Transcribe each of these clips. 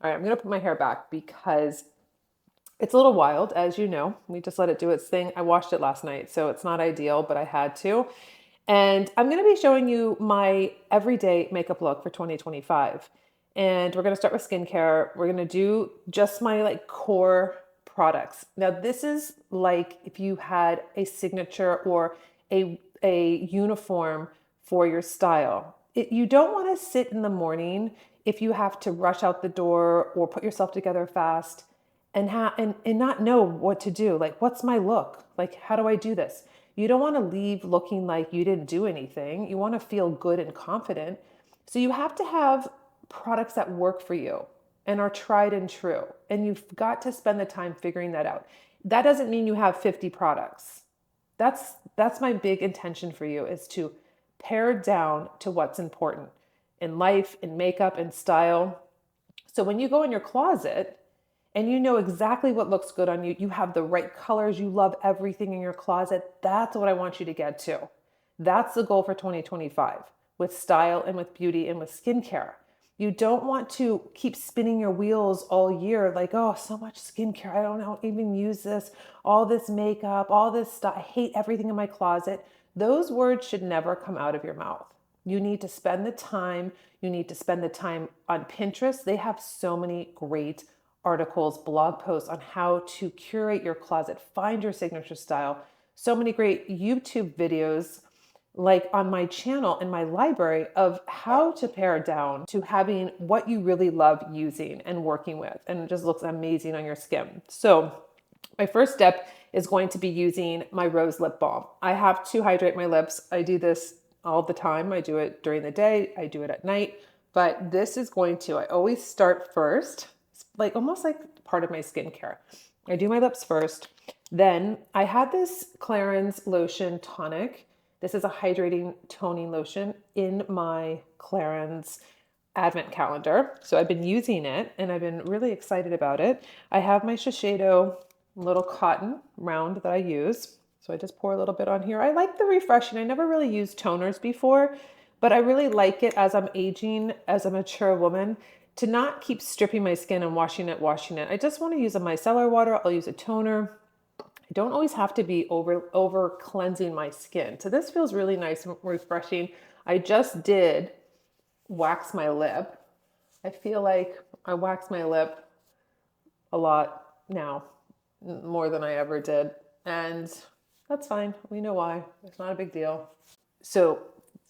All right, I'm going to put my hair back because it's a little wild, as you know. We just let it do its thing. I washed it last night, so it's not ideal, but I had to. And I'm going to be showing you my everyday makeup look for 2025. And we're going to start with skincare. We're going to do just my like core products. Now, this is like if you had a signature or a uniform for your style. You don't want to sit in the morning if you have to rush out the door or put yourself together fast and not know what to do. Like, what's my look? Like, how do I do this? You don't want to leave looking like you didn't do anything. You want to feel good and confident. So you have to have products that work for you and are tried and true. And you've got to spend the time figuring that out. That doesn't mean you have 50 products. That's my big intention for you, is to pare down to what's important in life, in makeup, in style. So when you go in your closet and you know exactly what looks good on you, you have the right colors, you love everything in your closet, that's what I want you to get to. That's the goal for 2025 with style and with beauty and with skincare. You don't want to keep spinning your wheels all year like, oh, so much skincare. I don't even use this, all this makeup, all this stuff. I hate everything in my closet. Those words should never come out of your mouth. You need to spend the time. You need to spend the time on Pinterest. They have so many great articles, blog posts on how to curate your closet, find your signature style. So many great YouTube videos like on my channel in my library of how to pare down to having what you really love using and working with, and it just looks amazing on your skin. So my first step is going to be using my rose lip balm. I have to hydrate my lips. I do this all the time. I do it during the day, I do it at night, but this is going to, I always start first. It's like almost like part of my skincare. I do my lips first. Then I had this Clarins lotion tonic. This is a hydrating toning lotion in my Clarins advent calendar. So I've been using it and I've been really excited about it. I have my Shiseido little cotton round that I use. So I just pour a little bit on here. I like the refreshing. I never really used toners before, but I really like it as I'm aging, as a mature woman, to not keep stripping my skin and washing it. I just want to use a micellar water. I'll use a toner. I don't always have to be over cleansing my skin. So this feels really nice and refreshing. I just did wax my lip. I feel like I wax my lip a lot now, more than I ever did. And that's fine. We know why. It's not a big deal. So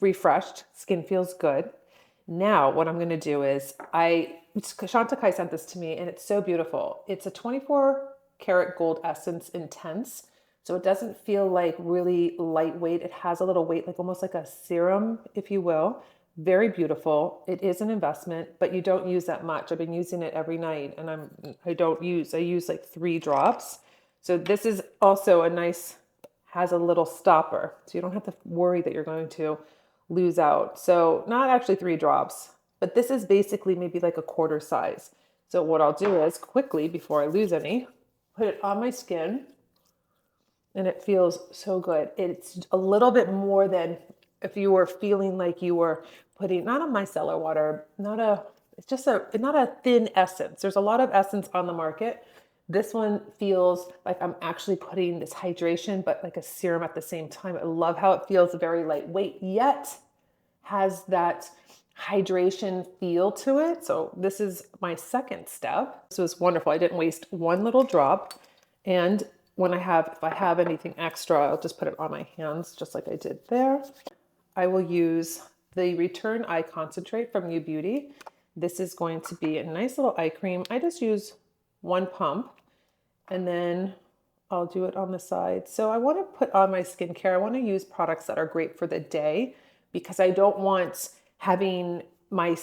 refreshed, skin feels good. Now what I'm going to do is Chantecaille sent this to me and it's so beautiful. It's a 24 karat gold essence intense. So it doesn't feel like really lightweight. It has a little weight, like almost like a serum, if you will. Very beautiful. It is an investment, but you don't use that much. I've been using it every night and I use like 3 drops. So this is also has a little stopper. So you don't have to worry that you're going to lose out. So not actually 3 drops, but this is basically maybe like a quarter size. So what I'll do is quickly, before I lose any, put it on my skin and it feels so good. It's a little bit more than if you were feeling like you were putting, not a micellar water, not a thin essence. There's a lot of essence on the market. This one feels like I'm actually putting this hydration, but like a serum at the same time. I love how it feels very lightweight, yet has that hydration feel to it. So this is my second step. This was wonderful. I didn't waste one little drop. And if I have anything extra, I'll just put it on my hands, just like I did there. I will use the Return Eye Concentrate from U Beauty. This is going to be a nice little eye cream. I just use 1 pump and then I'll do it on the side. So I want to put on my skincare. I want to use products that are great for the day because I don't want having my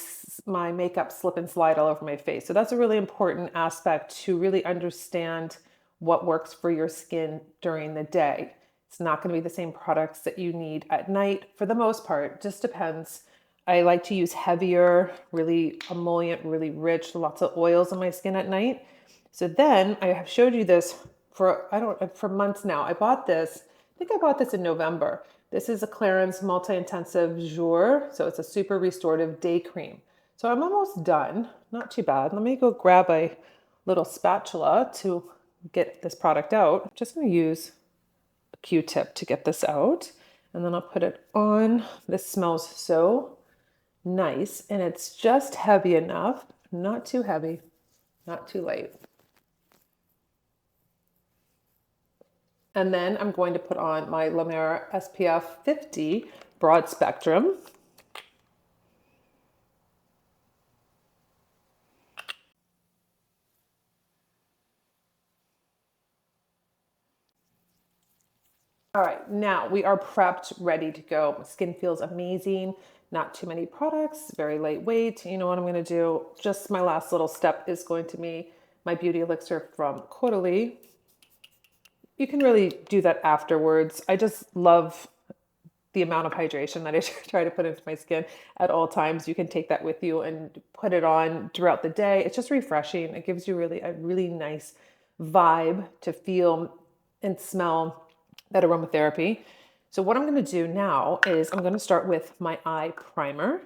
makeup slip and slide all over my face. So that's a really important aspect, to really understand what works for your skin during the day. It's not going to be the same products that you need at night for the most part. Just depends. I like to use heavier, really emollient, really rich, lots of oils on my skin at night. So then I have showed you this for months now. I bought this in November. This is a Clarins Multi-Intensive Jour. So it's a super restorative day cream. So I'm almost done. not too bad. Let me go grab a little spatula to get this product out. I'm just going to use a Q-tip to get this out, and then I'll put it on. This smells so nice, and it's just heavy enough, not too heavy, not too light. And then I'm going to put on my La Mer SPF 50 broad spectrum. All right, now we are prepped, ready to go. My skin feels amazing. Not too many products, very lightweight. You know what I'm gonna do? Just my last little step is going to be my beauty elixir from Caudalie. You can really do that afterwards. I just love the amount of hydration that I try to put into my skin at all times. You can take that with you and put it on throughout the day. It's just refreshing. It gives you a really nice vibe to feel and smell that aromatherapy. So what I'm going to do now is I'm going to start with my eye primer.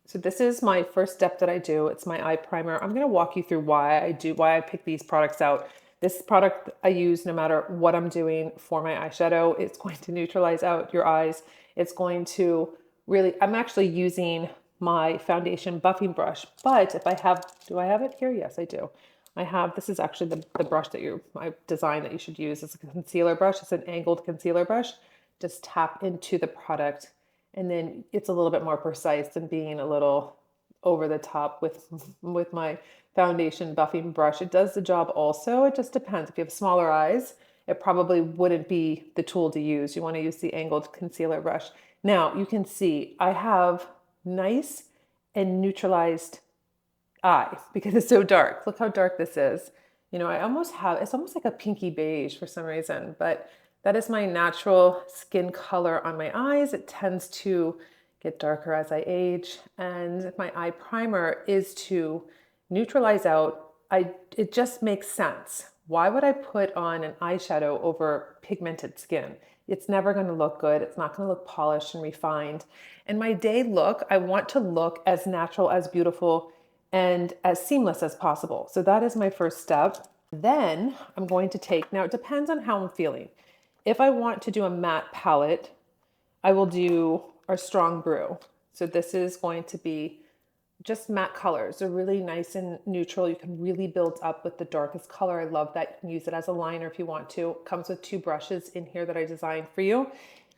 So this is my first step that I do. It's my eye primer. I'm going to walk you through why I pick these products out. This product I use no matter what I'm doing for my eyeshadow. It's going to neutralize out your eyes. It's going to really, I'm actually using my foundation buffing brush, but if I have, do I have it here? Yes, I do. I have, this is actually the brush that I designed that you should use. It's a concealer brush. It's an angled concealer brush. Just tap into the product, and then it's a little bit more precise than being a little over the top with my foundation buffing brush. It does the job also. It just depends. If you have smaller eyes, it probably wouldn't be the tool to use. You want to use the angled concealer brush. Now you can see I have nice and neutralized eye because it's so dark. Look how dark this is. You know, it's almost like a pinky beige for some reason, but that is my natural skin color on my eyes. It tends to get darker as I age, and my eye primer is to neutralize out. It just makes sense. Why would I put on an eyeshadow over pigmented skin? It's never going to look good. It's not going to look polished and refined. And my day look, I want to look as natural, as beautiful, and as seamless as possible. So that is my first step. Then I'm going to take, now it depends on how I'm feeling. If I want to do a matte palette, I will do a strong brew. So this is going to be just matte colors. They're really nice and neutral. You can really build up with the darkest color. I love that. You can use it as a liner if you want to. It comes with 2 brushes in here that I designed for you.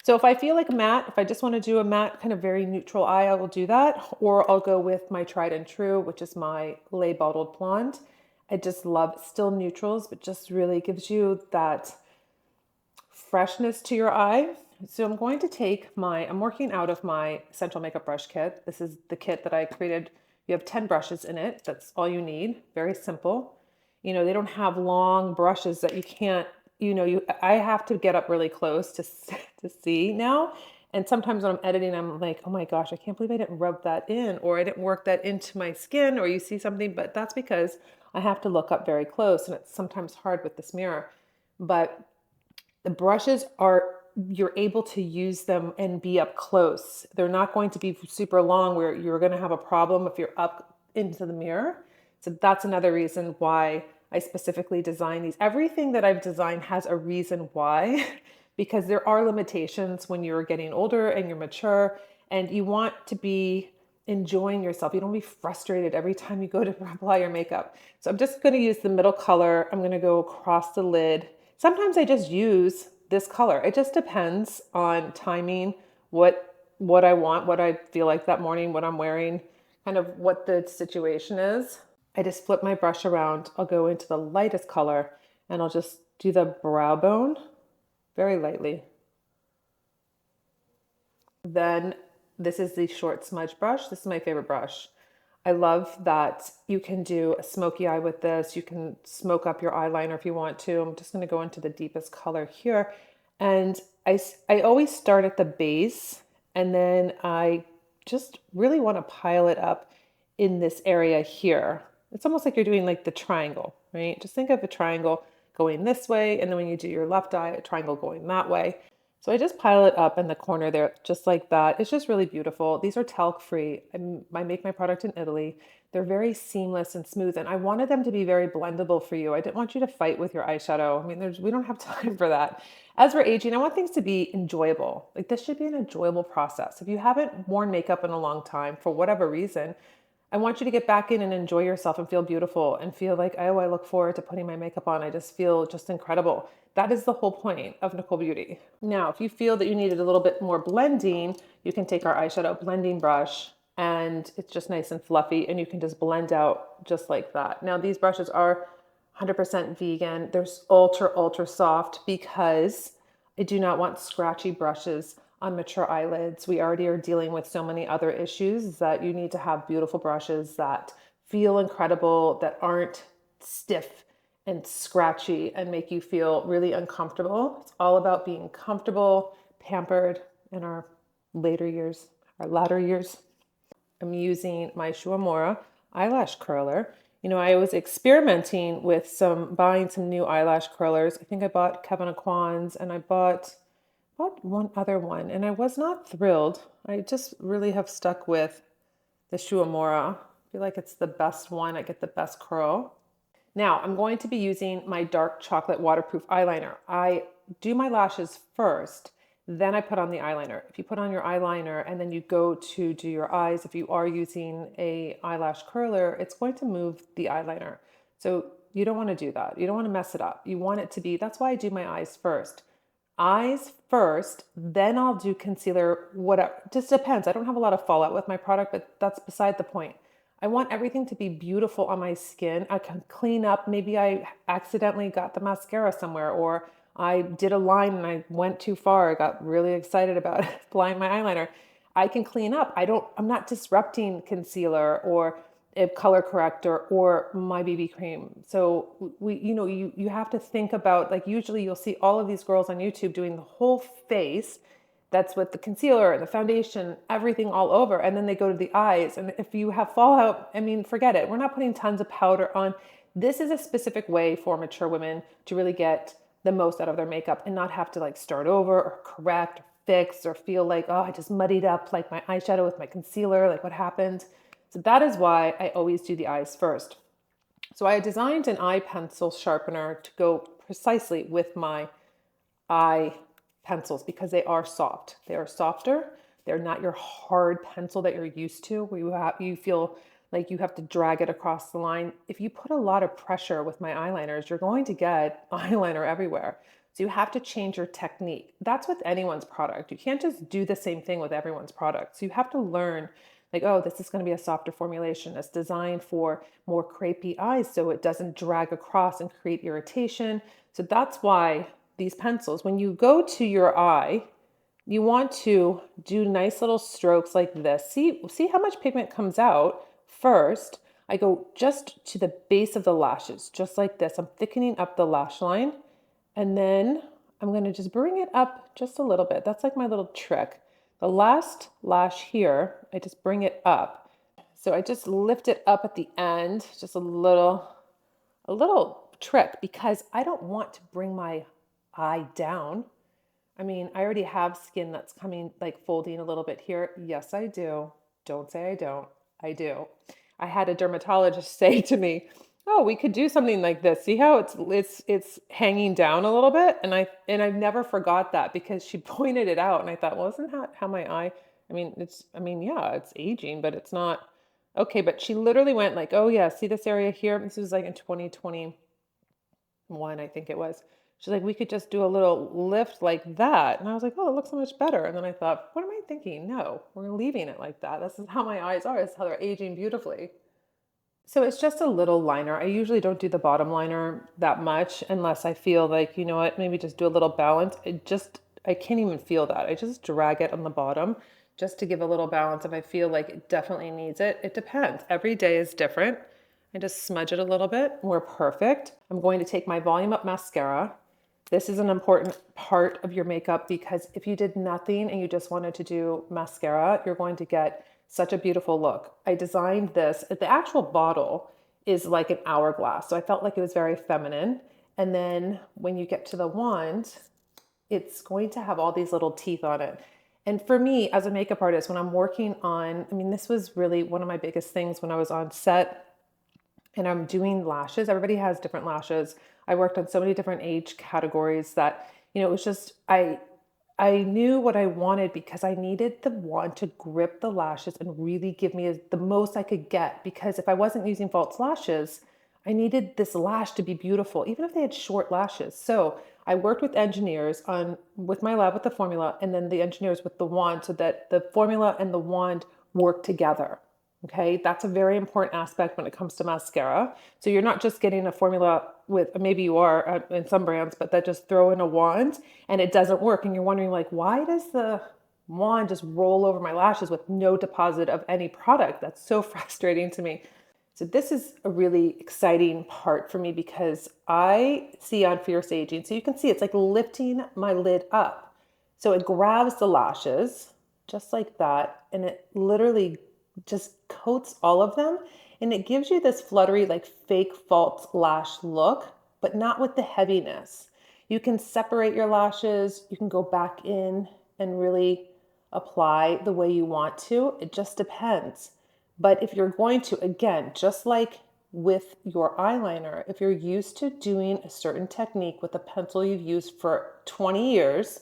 So if I feel like matte, if I just want to do a matte kind of very neutral eye, I will do that. Or I'll go with my tried and true, which is my Lay Bottled Blonde. I just love still neutrals, but just really gives you that freshness to your eye. So I'm going to take I'm working out of my Essential Makeup Brush Kit. This is the kit that I created. You have 10 brushes in it. That's all you need. Very simple. You know, they don't have long brushes that you can't, I have to get up really close to see now. And sometimes when I'm editing, I'm like, oh my gosh, I can't believe I didn't rub that in, or I didn't work that into my skin, or you see something, but that's because I have to look up very close, and it's sometimes hard with this mirror. But the brushes you're able to use them and be up close. They're not going to be super long where you're going to have a problem if you're up into the mirror. So that's another reason why I specifically design these. Everything that I've designed has a reason why, because there are limitations when you're getting older and you're mature and you want to be enjoying yourself. You don't be frustrated every time you go to apply your makeup. So I'm just going to use the middle color. I'm going to go across the lid. Sometimes I just use this color. It just depends on timing, what I want, what I feel like that morning, what I'm wearing, kind of what the situation is. I just flip my brush around. I'll go into the lightest color and I'll just do the brow bone very lightly. Then this is the short smudge brush. This is my favorite brush. I love that you can do a smoky eye with this. You can smoke up your eyeliner if you want to. I'm just going to go into the deepest color here. And I always start at the base, and then I just really want to pile it up in this area here. It's almost like you're doing like the triangle, right? Just think of a triangle going this way, and then when you do your left eye, a triangle going that way. So I just pile it up in the corner there, just like that. It's just really beautiful. These are talc free. I make my product in Italy. They're very seamless and smooth, and I wanted them to be very blendable for you. I didn't want you to fight with your eyeshadow. I mean, we don't have time for that. As we're aging, I want things to be enjoyable. Like this should be an enjoyable process. If you haven't worn makeup in a long time for whatever reason, I want you to get back in and enjoy yourself and feel beautiful and feel like, oh, I look forward to putting my makeup on. I just feel just incredible. That is the whole point of Nikol Beauty. Now, if you feel that you needed a little bit more blending, you can take our eyeshadow blending brush and it's just nice and fluffy and you can just blend out just like that. Now, these brushes are 100% vegan. They're ultra, ultra soft because I do not want scratchy brushes on mature eyelids. We already are dealing with so many other issues that you need to have beautiful brushes that feel incredible, that aren't stiff and scratchy and make you feel really uncomfortable. It's all about being comfortable, pampered in our later years, our latter years. I'm using my Shuamora eyelash curler. You know, I was experimenting with buying some new eyelash curlers. I think I bought Kevin Aquan's and I bought one other one and I was not thrilled. I just really have stuck with the Shuamora. I feel like it's the best one. I get the best curl. Now I'm going to be using my dark chocolate waterproof eyeliner. I do my lashes first, then I put on the eyeliner. If you put on your eyeliner and then you go to do your eyes, if you are using a eyelash curler, it's going to move the eyeliner. So you don't want to do that. You don't want to mess it up. You want it to be, that's why I do my eyes first. Eyes first, then I'll do concealer, whatever. Just depends. I don't have a lot of fallout with my product, but that's beside the point. I want everything to be beautiful on my skin. I can clean up. Maybe I accidentally got the mascara somewhere, or I did a line and I went too far. I got really excited about applying my eyeliner. I can clean up. I'm not disrupting concealer or a color corrector or my BB cream. So you have to think about, like, usually you'll see all of these girls on YouTube doing the whole face. That's with the concealer and the foundation, everything all over. And then they go to the eyes. And if you have fallout, I mean, forget it. We're not putting tons of powder on. This is a specific way for mature women to really get the most out of their makeup and not have to like start over or correct or fix or feel like, oh, I just muddied up like my eyeshadow with my concealer. Like what happened? So that is why I always do the eyes first. So I designed an eye pencil sharpener to go precisely with my eye pencils because they are soft. They are softer. They're not your hard pencil that you're used to where you feel like you have to drag it across the line. If you put a lot of pressure with my eyeliners, you're going to get eyeliner everywhere. So you have to change your technique. That's with anyone's product. You can't just do the same thing with everyone's product. So you have to learn like, oh, this is going to be a softer formulation. It's designed for more crepey eyes so it doesn't drag across and create irritation. So that's why these pencils, when you go to your eye, you want to do nice little strokes like this. See how much pigment comes out first. I go just to the base of the lashes, just like this. I'm thickening up the lash line. And then I'm going to just bring it up just a little bit. That's like my little trick. The last lash here, I just bring it up. So I just lift it up at the end, just a little trick because I don't want to bring my eye down. I mean, I already have skin that's coming, like folding a little bit here. Yes, I do. Don't say I don't. I do. I had a dermatologist say to me, oh, we could do something like this. See how it's hanging down a little bit? And I never forgot that because she pointed it out and I thought, well, isn't that how my eye, yeah, it's aging, but it's not okay. But she literally went like, oh yeah, see this area here? This was like in 2021, I think it was. She's like, we could just do a little lift like that. And I was like, oh, it looks so much better. And then I thought, what am I thinking? No, we're leaving it like that. This is how my eyes are. This is how they're aging beautifully. So it's just a little liner. I usually don't do the bottom liner that much unless I feel like, you know what, maybe just do a little balance. I can't even feel that. I just drag it on the bottom just to give a little balance if I feel like it definitely needs it. It depends. Every day is different. I just smudge it a little bit. We're perfect. I'm going to take my Volume Up mascara. This is an important part of your makeup because if you did nothing and you just wanted to do mascara, you're going to get such a beautiful look. I designed this. The actual bottle is like an hourglass, so I felt like it was very feminine. And then when you get to the wand, it's going to have all these little teeth on it. And for me as a makeup artist, when I'm working on, I mean, this was really one of my biggest things when I was on set and I'm doing lashes. Everybody has different lashes. I worked on so many different age categories that, it was just, I knew what I wanted because I needed the wand to grip the lashes and really give me the most I could get. Because if I wasn't using false lashes, I needed this lash to be beautiful, even if they had short lashes. So I worked with engineers with my lab with the formula, and then the engineers with the wand, so that the formula and the wand work together. Okay, that's a very important aspect when it comes to mascara. So you're not just getting a formula with, maybe you are in some brands, but that just throw in a wand and it doesn't work. And you're wondering, like, why does the wand just roll over my lashes with no deposit of any product? That's so frustrating to me. So this is a really exciting part for me because I see on Fierce Aging, so you can see it's like lifting my lid up. So it grabs the lashes just like that, and it literally just coats all of them, and it gives you this fluttery, like fake false lash look, but not with the heaviness. You can separate your lashes, you can go back in and really apply the way you want to. It just depends. But if you're going to, again, just like with your eyeliner, if you're used to doing a certain technique with a pencil you've used for 20 years,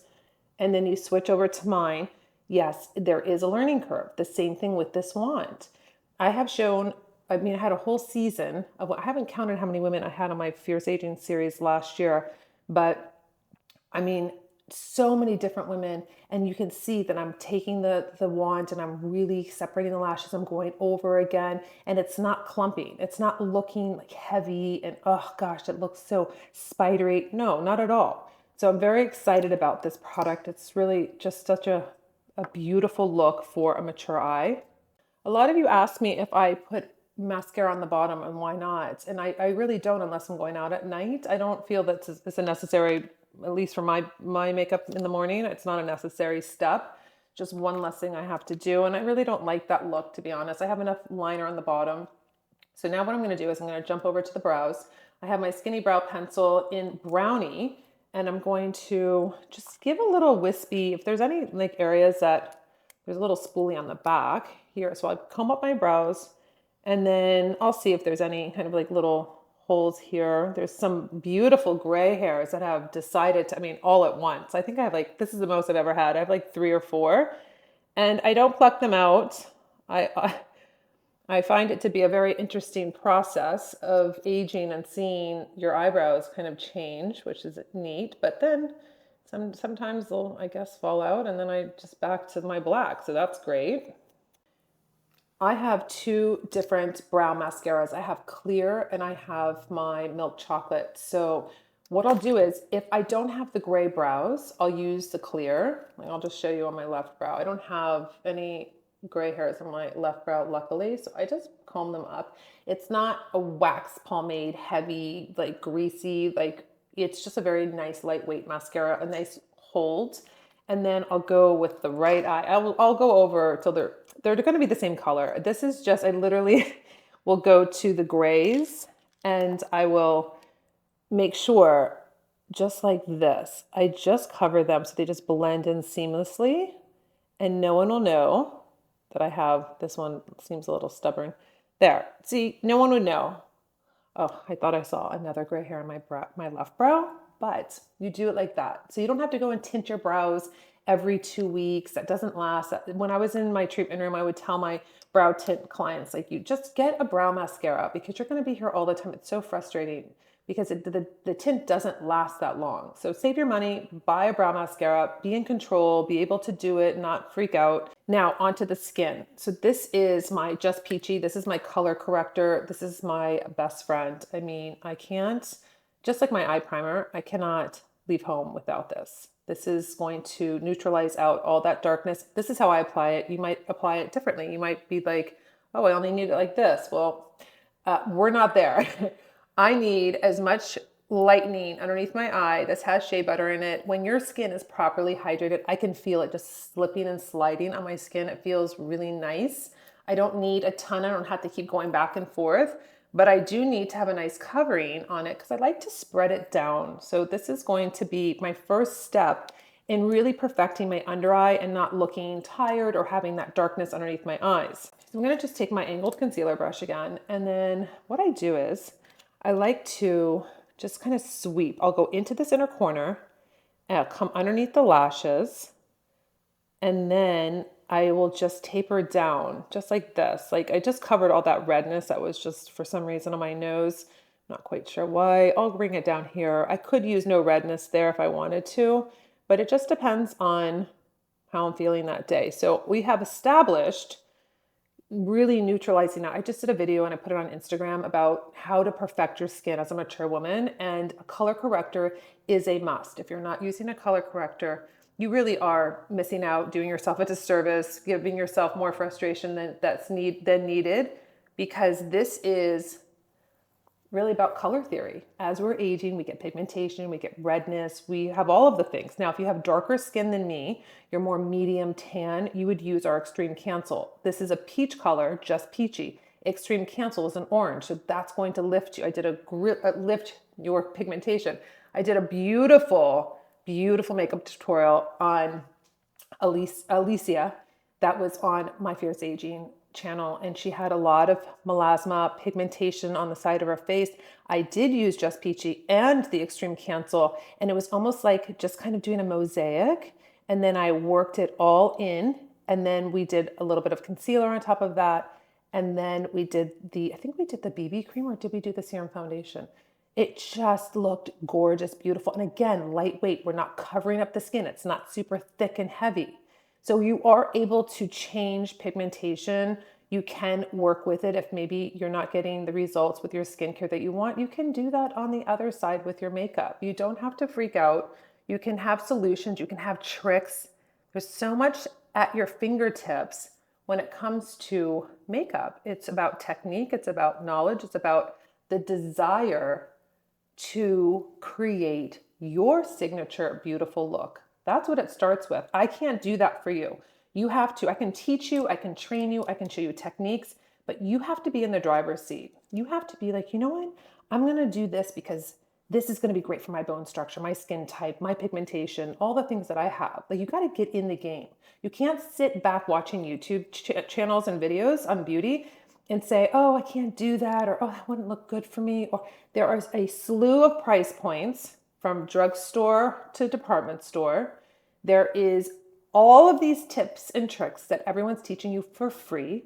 and then you switch over to mine, yes, there is a learning curve. The same thing with this wand. I have shown, I had a whole season of, I haven't counted how many women I had on my Fierce Aging series last year, but so many different women, and you can see that I'm taking the wand and I'm really separating the lashes. I'm going over again, and it's not clumping. It's not looking like heavy and, oh gosh, it looks so spidery. No, not at all. So I'm very excited about this product. It's really just such a beautiful look for a mature eye. A lot of you ask me if I put mascara on the bottom and why not. And I really don't unless I'm going out at night. I don't feel that it's a necessary, at least for my makeup in the morning, it's not a necessary step. Just one less thing I have to do. And I really don't like that look, to be honest. I have enough liner on the bottom. So now what I'm going to do is I'm going to jump over to the brows. I have my Skinny Brow Pencil in Brownie, and I'm going to just give a little wispy, if there's any like areas that there's a little spoolie on the back here. So I comb up my brows, and then I'll see if there's any kind of like little holes here. There's some beautiful gray hairs that have decided to, all at once. I think I have this is the most I've ever had. I have like 3 or 4, and I don't pluck them out. I find it to be a very interesting process of aging and seeing your eyebrows kind of change, which is neat. But then sometimes they'll, I guess, fall out, and then I just back to my black. So that's great. I have 2 different brow mascaras. I have clear and I have my milk chocolate. So what I'll do is, if I don't have the gray brows, I'll use the clear. I'll just show you on my left brow. I don't have any gray hairs on my left brow, luckily, so I just comb them up. It's not a wax pomade, heavy, like greasy, it's just a very nice lightweight mascara, a nice hold. And then I'll go with the right eye. I'll go over till they're going to be the same color. This is just, I literally will go to the grays, and I will make sure, just like this, I just cover them so they just blend in seamlessly, and no one will know that I have, this one seems a little stubborn. There, see, no one would know. Oh, I thought I saw another gray hair on my left brow, but you do it like that. So you don't have to go and tint your brows every 2 weeks. That doesn't last. When I was in my treatment room, I would tell my brow tint clients, like, you just get a brow mascara because you're going to be here all the time. It's so frustrating because the tint doesn't last that long. So save your money, buy a brow mascara, be in control, be able to do it, not freak out. Now onto the skin. So this is my Just Peachy. This is my color corrector. This is my best friend. I can't, just like my eye primer, I cannot leave home without this. This is going to neutralize out all that darkness. This is how I apply it. You might apply it differently. You might be like, oh, I only need it like this. Well, we're not there. I need as much lightening underneath my eye. This has shea butter in it. When your skin is properly hydrated, I can feel it just slipping and sliding on my skin. It feels really nice. I don't need a ton. I don't have to keep going back and forth, but I do need to have a nice covering on it because I like to spread it down. So this is going to be my first step in really perfecting my under eye and not looking tired or having that darkness underneath my eyes. So I'm going to just take my angled concealer brush again. And then what I do is I like to just kind of sweep. I'll go into this inner corner and I'll come underneath the lashes. And then I will just taper down just like this. Like I just covered all that redness that was just for some reason on my nose. Not quite sure why. I'll bring it down here. I could use no redness there if I wanted to, but it just depends on how I'm feeling that day. So we have established really neutralizing that. I just did a video and I put it on Instagram about how to perfect your skin as a mature woman, and a color corrector is a must. If you're not using a color corrector, you really are missing out, doing yourself a disservice, giving yourself more frustration than needed, because this is really about color theory. As we're aging, we get pigmentation, we get redness, we have all of the things. Now, if you have darker skin than me, you're more medium tan, you would use our Extreme Cancel. This is a peach color, just peachy. Extreme Cancel is an orange, so that's going to lift you. I did lift your pigmentation. I did a beautiful makeup tutorial on Alicia that was on My Fierce Aging channel, and she had a lot of melasma pigmentation on the side of her face. I did use Just Peachy and the Extreme Cancel, and it was almost like just kind of doing a mosaic, and then I worked it all in, and then we did a little bit of concealer on top of that, and then we did I think we did the BB cream, or did we do the serum foundation? It just looked gorgeous, beautiful. And again, lightweight. We're not covering up the skin. It's not super thick and heavy. So you are able to change pigmentation. You can work with it if maybe you're not getting the results with your skincare that you want. You can do that on the other side with your makeup. You don't have to freak out. You can have solutions. You can have tricks. There's so much at your fingertips when it comes to makeup. It's about technique. It's about knowledge. It's about the desire to create your signature beautiful look. That's what it starts with. I can't do that for you. You have to. I can teach you, I can train you, I can show you techniques, but you have to be in the driver's seat. You have to be like, you know what? I'm going to do this because this is going to be great for my bone structure, my skin type, my pigmentation, all the things that I have. Like, you got to get in the game. You can't sit back watching YouTube channels and videos on beauty and say, oh, I can't do that, or oh, that wouldn't look good for me. Or there are a slew of price points from drugstore to department store. There is all of these tips and tricks that everyone's teaching you for free.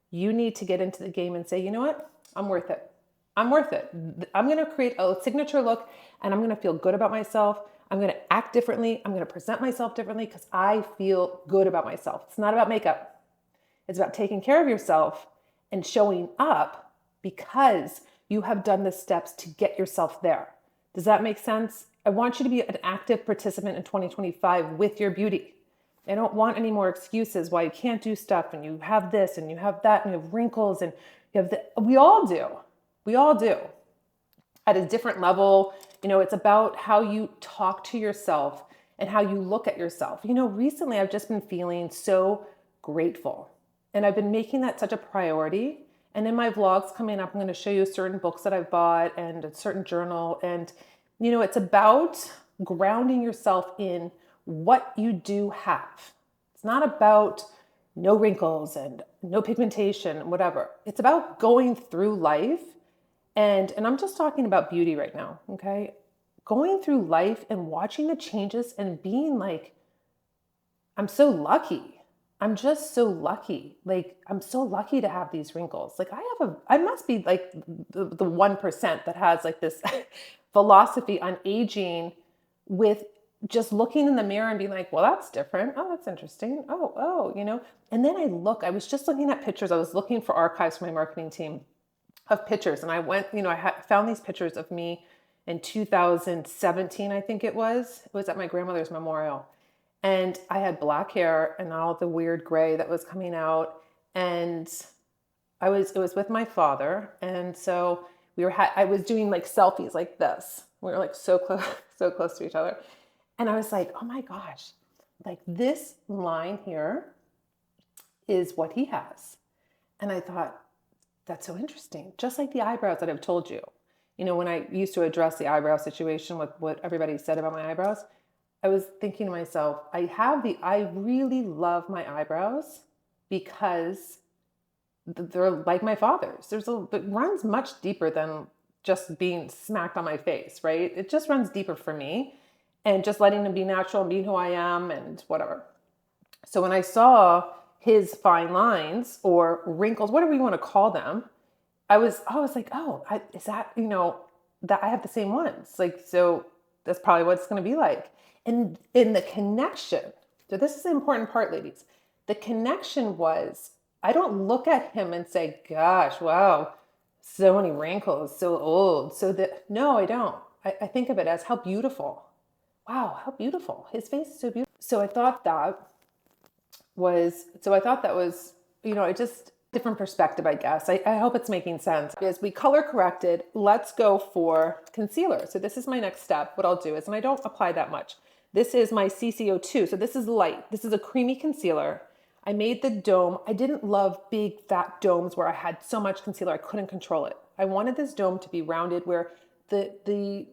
You need to get into the game and say, you know what? I'm worth it. I'm worth it. I'm going to create a signature look, and I'm going to feel good about myself. I'm going to act differently. I'm going to present myself differently because I feel good about myself. It's not about makeup. It's about taking care of yourself and showing up because you have done the steps to get yourself there. Does that make sense? I want you to be an active participant in 2025 with your beauty. I don't want any more excuses why you can't do stuff, and you have this and you have that and you have wrinkles and you have we all do. We all do. At a different level, it's about how you talk to yourself and how you look at yourself. Recently I've just been feeling so grateful. And I've been making that such a priority. And in my vlogs coming up, I'm going to show you certain books that I've bought and a certain journal. And, it's about grounding yourself in what you do have. It's not about no wrinkles and no pigmentation, whatever. It's about going through life. And I'm just talking about beauty right now, okay? Going through life and watching the changes and being like, I'm so lucky. I'm just so lucky. Like, I'm so lucky to have these wrinkles. Like, I must be like the 1% that has like this philosophy on aging, with just looking in the mirror and being like, well, that's different. Oh, that's interesting. Oh, And then I was just looking at pictures. I was looking for archives for my marketing team of pictures. And I went, I found these pictures of me in 2017, I think it was. It was at my grandmother's memorial. And I had black hair and all the weird gray that was coming out. And it was with my father. And so I was doing like selfies like this. We were like so close to each other. And I was like, oh my gosh, like this line here is what he has. And I thought, that's so interesting. Just like the eyebrows that I've told you. When I used to address the eyebrow situation with what everybody said about my eyebrows, I was thinking to myself, I really love my eyebrows because they're like my father's. It runs much deeper than just being smacked on my face, right? It just runs deeper for me and just letting them be natural and being who I am and whatever. So when I saw his fine lines or wrinkles, whatever you want to call them, I was like, oh, is that, that I have the same ones. Like, so that's probably what it's going to be like. And in the connection, so this is the important part, ladies. The connection was, I don't look at him and say, gosh, wow, so many wrinkles, so old. No, I don't. I think of it as how beautiful. Wow, how beautiful. His face is so beautiful. So I thought that was, it just different perspective, I guess. I hope it's making sense. As we color corrected, let's go for concealer. So this is my next step. What I'll do is, and I don't apply that much. This is my CC02. So this is light. This is a creamy concealer. I made the dome. I didn't love big fat domes where I had so much concealer I couldn't control it. I wanted this dome to be rounded where the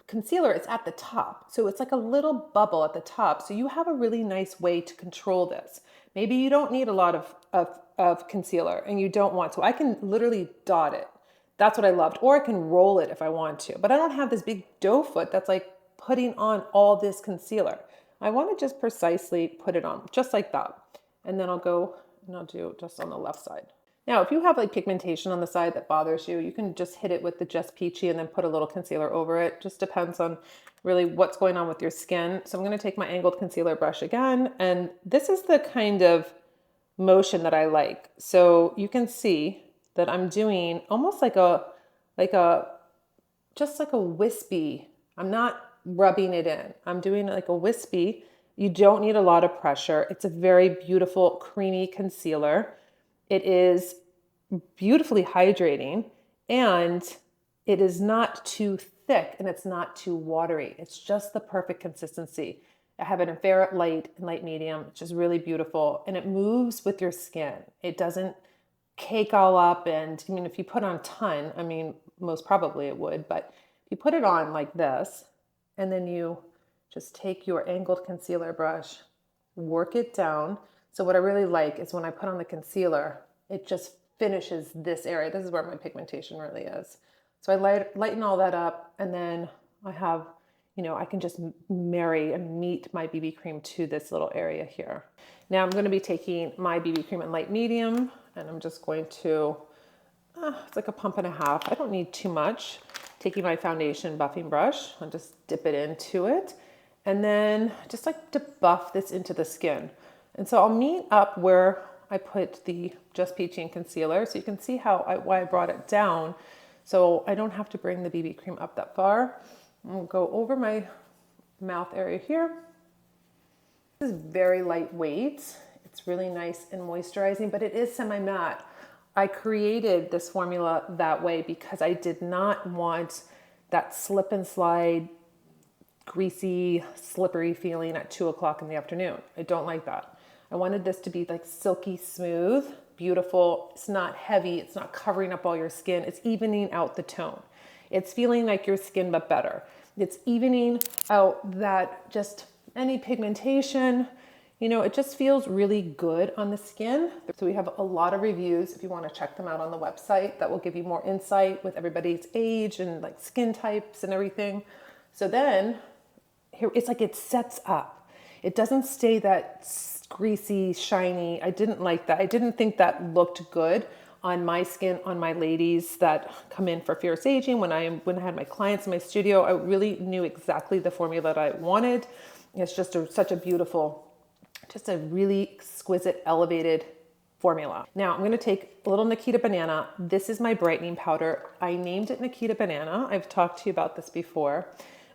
concealer is at the top. So it's like a little bubble at the top. So you have a really nice way to control this. Maybe you don't need a lot of concealer and you don't want to. I can literally dot it. That's what I loved. Or I can roll it if I want to. But I don't have this big doe foot that's like putting on all this concealer. I want to just precisely put it on, just like that. And then I'll go and I'll do just on the left side. Now, if you have like pigmentation on the side that bothers you, you can just hit it with the Just Peachy and then put a little concealer over it. Just depends on really what's going on with your skin. So I'm going to take my angled concealer brush again. And this is the kind of motion that I like. So you can see that I'm doing almost just like a wispy. I'm not rubbing it in. I'm doing like a wispy. You don't need a lot of pressure. It's a very beautiful, creamy concealer. It is beautifully hydrating and it is not too thick and it's not too watery. It's just the perfect consistency. I have it in fair, light, and light medium, which is really beautiful. And it moves with your skin. It doesn't cake all up. And I mean, if you put on a ton, I mean, most probably it would, but if you put it on like this, and then you just take your angled concealer brush, work it down. So what I really like is when I put on the concealer, it just finishes this area. This is where my pigmentation really is. So I lighten all that up, and then I have, I can just marry and meet my BB cream to this little area here. Now I'm going to be taking my BB cream in light medium, and I'm just going to, it's like a pump and a half. I don't need too much. Taking my foundation buffing brush, I'll just dip it into it. And then just like to buff this into the skin. And so I'll meet up where I put the Just Peachy and concealer. So you can see why I brought it down. So I don't have to bring the BB cream up that far. I'll go over my mouth area here. This is very lightweight. It's really nice and moisturizing, but it is semi-matte. I created this formula that way because I did not want that slip and slide, greasy, slippery feeling at 2 o'clock in the afternoon. I don't like that. I wanted this to be like silky smooth, beautiful. It's not heavy. It's not covering up all your skin. It's evening out the tone. It's feeling like your skin, but better. It's evening out that just any pigmentation, it just feels really good on the skin. So we have a lot of reviews if you want to check them out on the website that will give you more insight with everybody's age and like skin types and everything. So then here, it's like it sets up. It doesn't stay that greasy, shiny. I didn't like that. I didn't think that looked good on my skin, on my ladies that come in for fierce aging. When I had my clients in my studio, I really knew exactly the formula that I wanted. It's just such a beautiful, just a really exquisite, elevated formula. Now I'm going to take a little Nikita Banana. This is my brightening powder. I named it Nikita Banana. I've talked to you about this before,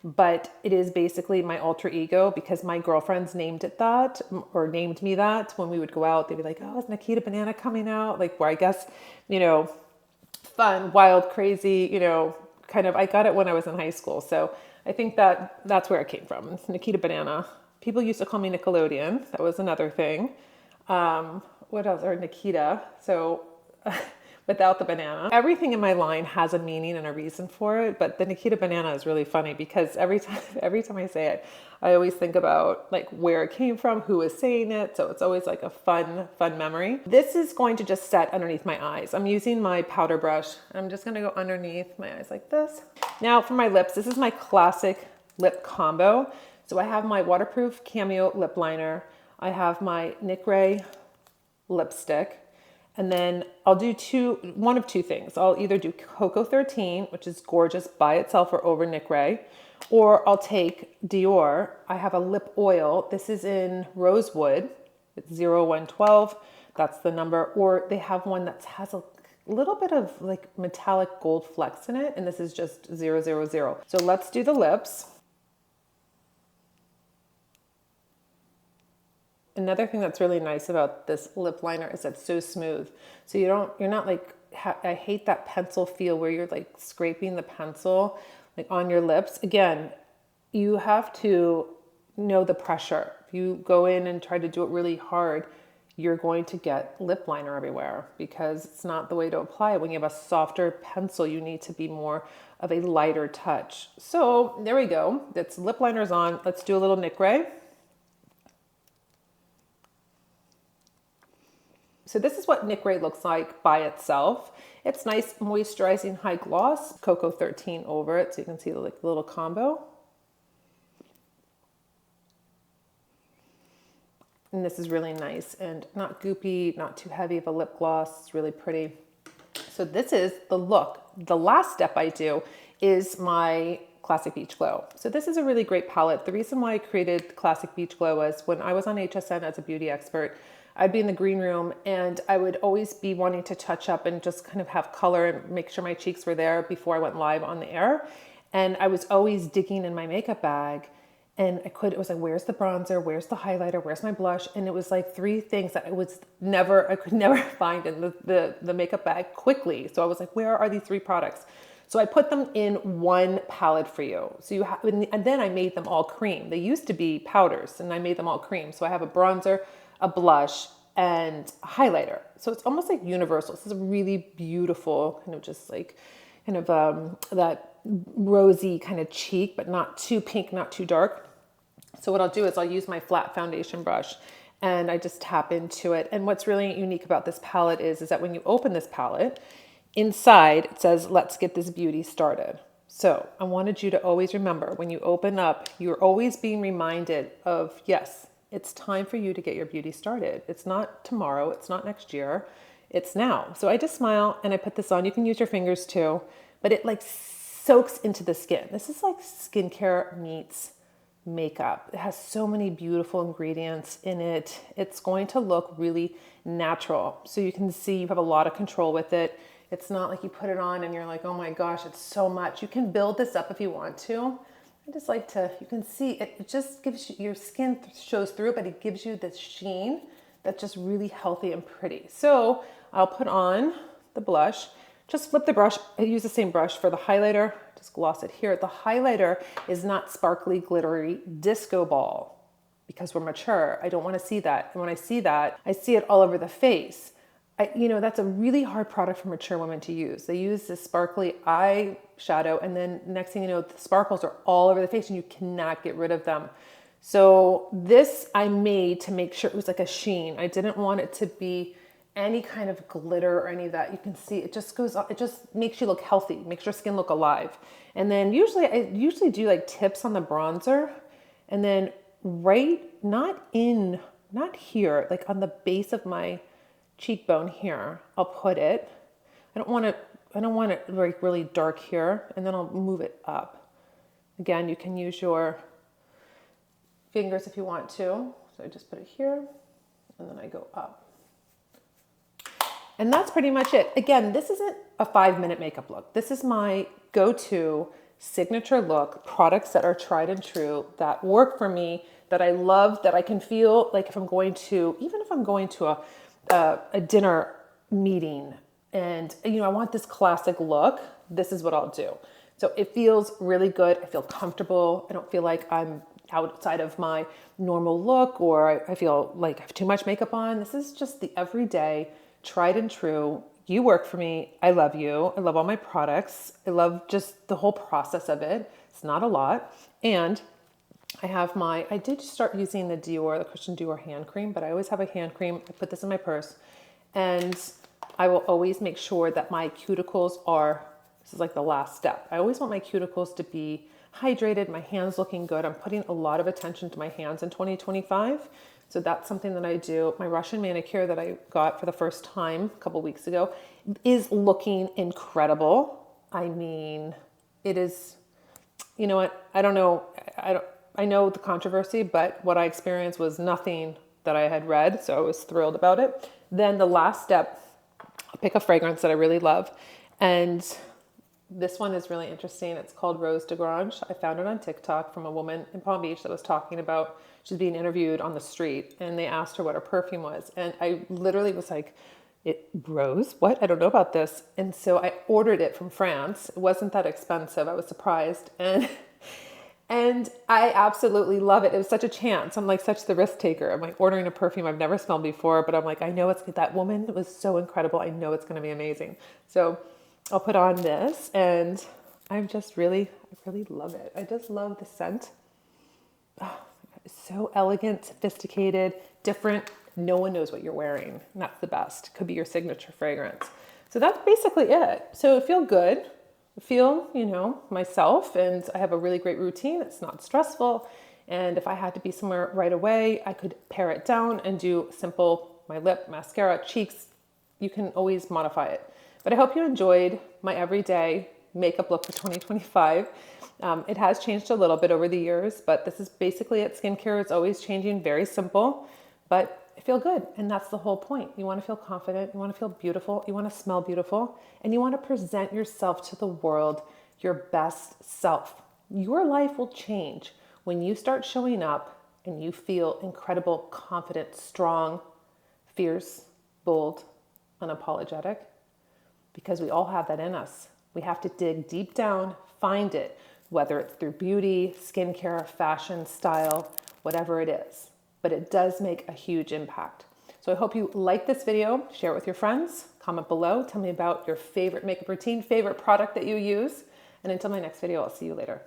but it is basically my alter ego because my girlfriends named it that, or named me that when we would go out. They'd be like, oh, is Nikita Banana coming out? Like, where I guess, fun, wild, crazy, kind of, I got it when I was in high school. So I think that's where it came from. Nikita Banana. People used to call me Nickelodeon. That was another thing. What else? Or Nikita. So without the banana. Everything in my line has a meaning and a reason for it, but the Nikita banana is really funny because every time I say it, I always think about like where it came from, who is saying it. So it's always like a fun memory. This is going to just set underneath my eyes. I'm using my powder brush. I'm just gonna go underneath my eyes like this. Now for my lips, this is my classic lip combo. So I have my waterproof Cameo lip liner. I have my Nick Ray lipstick. And then I'll do one of two things. I'll either do Cocoa 13, which is gorgeous by itself or over Nick Ray, or I'll take Dior. I have a lip oil. This is in Rosewood. It's 0112. That's the number. Or they have one that has a little bit of like metallic gold flecks in it. And this is just 000. So let's do the lips. Another thing that's really nice about this lip liner is it's so smooth. So you're not like, I hate that pencil feel where you're like scraping the pencil like on your lips. Again, you have to know the pressure. If you go in and try to do it really hard, you're going to get lip liner everywhere because it's not the way to apply it. When you have a softer pencil, you need to be more of a lighter touch. So there we go. That's lip liner's on. Let's do a little Nick Ray. So this is what Nick Ray looks like by itself. It's nice, moisturizing, high gloss. Cocoa 13 over it, so you can see the like, little combo. And this is really nice and not goopy, not too heavy of a lip gloss. It's really pretty. So this is the look. The last step I do is my Classic Beach Glow. So this is a really great palette. The reason why I created Classic Beach Glow was when I was on HSN as a beauty expert, I'd be in the green room and I would always be wanting to touch up and just kind of have color and make sure my cheeks were there before I went live on the air. And I was always digging in my makeup bag and it was like, where's the bronzer? Where's the highlighter? Where's my blush? And it was like three things that I could never find in the makeup bag quickly. So I was like, where are these three products? So I put them in one palette for you. So you have, and then I made them all cream. They used to be powders and I made them all cream. So I have a bronzer, a blush, and a highlighter. So it's almost like universal. This is a really beautiful kind of just like kind of that rosy kind of cheek, but not too pink, not too dark. So what I'll do is I'll use my flat foundation brush and I just tap into it. And what's really unique about this palette is that when you open this palette, inside it says, let's get this beauty started. So I wanted you to always remember when you open up, you're always being reminded of, yes, it's time for you to get your beauty started. It's not tomorrow. It's not next year. It's now. So I just smile and I put this on. You can use your fingers too, but it like soaks into the skin. This is like skincare meets makeup. It has so many beautiful ingredients in it. It's going to look really natural. So you can see you have a lot of control with it. It's not like you put it on and you're like, oh my gosh, it's so much. You can build this up if you want to. I just like to, you can see it just gives you, your skin shows through, but it gives you this sheen that's just really healthy and pretty. So I'll put on the blush, just flip the brush. I use the same brush for the highlighter, just gloss it here. The highlighter is not sparkly, glittery disco ball because we're mature. I don't want to see that. And when I see that, I see it all over the face. That's a really hard product for mature women to use. They use this sparkly eye shadow and then next thing you know, the sparkles are all over the face and you cannot get rid of them. So this I made to make sure it was like a sheen. I didn't want it to be any kind of glitter or any of that. You can see it just goes, it just makes you look healthy, makes your skin look alive. And then I usually do like tips on the bronzer and then not here, like on the base of my cheekbone here, I'll put it. I don't want it like really dark here, and then I'll move it up. Again, you can use your fingers if you want to. So I just put it here, and then I go up. And that's pretty much it. Again, this isn't a 5-minute makeup look. This is my go-to signature look, products that are tried and true, that work for me, that I love, that I can feel like even if I'm going to a dinner meeting and I want this classic look, this is what I'll do. So it feels really good. I feel comfortable. I don't feel like I'm outside of my normal look or I feel like I have too much makeup on. This is just the everyday, tried and true, you work for me. I love you. I love all my products. I love just the whole process of it. It's not a lot. And I did start using the Christian Dior hand cream, but I always have a hand cream. I put this in my purse, and I will always make sure that my cuticles this is like the last step. I always want my cuticles to be hydrated, my hands looking good. I'm putting a lot of attention to my hands in 2025. So that's something that I do. My Russian manicure that I got for the first time a couple weeks ago is looking incredible. I mean, it is, you know what? I don't know. I know the controversy, but what I experienced was nothing that I had read. So I was thrilled about it. Then the last step, I'll pick a fragrance that I really love. And this one is really interesting. It's called Rose de Grange. I found it on TikTok from a woman in Palm Beach that was talking about, she's being interviewed on the street, and they asked her what her perfume was. And I literally was like, Rose? What? I don't know about this. And so I ordered it from France. It wasn't that expensive. I was surprised. And I absolutely love it. It was such a chance. I'm like such the risk taker. I'm like ordering a perfume I've never smelled before, but I'm like, I know that woman was so incredible. I know it's going to be amazing. So I'll put on this, and I really love it. I just love the scent. Oh, it's so elegant, sophisticated, different. No one knows what you're wearing. And that's the best. Could be your signature fragrance. So that's basically it. So I feel good. I feel, myself, and I have a really great routine. It's not stressful. And if I had to be somewhere right away, I could pare it down and do simple, my lip, mascara, cheeks. You can always modify it. But I hope you enjoyed my everyday makeup look for 2025. It has changed a little bit over the years, but this is basically it. Skincare is always changing, very simple, but I feel good. And that's the whole point. You want to feel confident. You want to feel beautiful. You want to smell beautiful. And you want to present yourself to the world your best self. Your life will change when you start showing up and you feel incredible, confident, strong, fierce, bold, unapologetic. Because we all have that in us. We have to dig deep down, find it, whether it's through beauty, skincare, fashion, style, whatever it is. But it does make a huge impact. So I hope you like this video, share it with your friends, comment below, tell me about your favorite makeup routine, favorite product that you use. And until my next video, I'll see you later.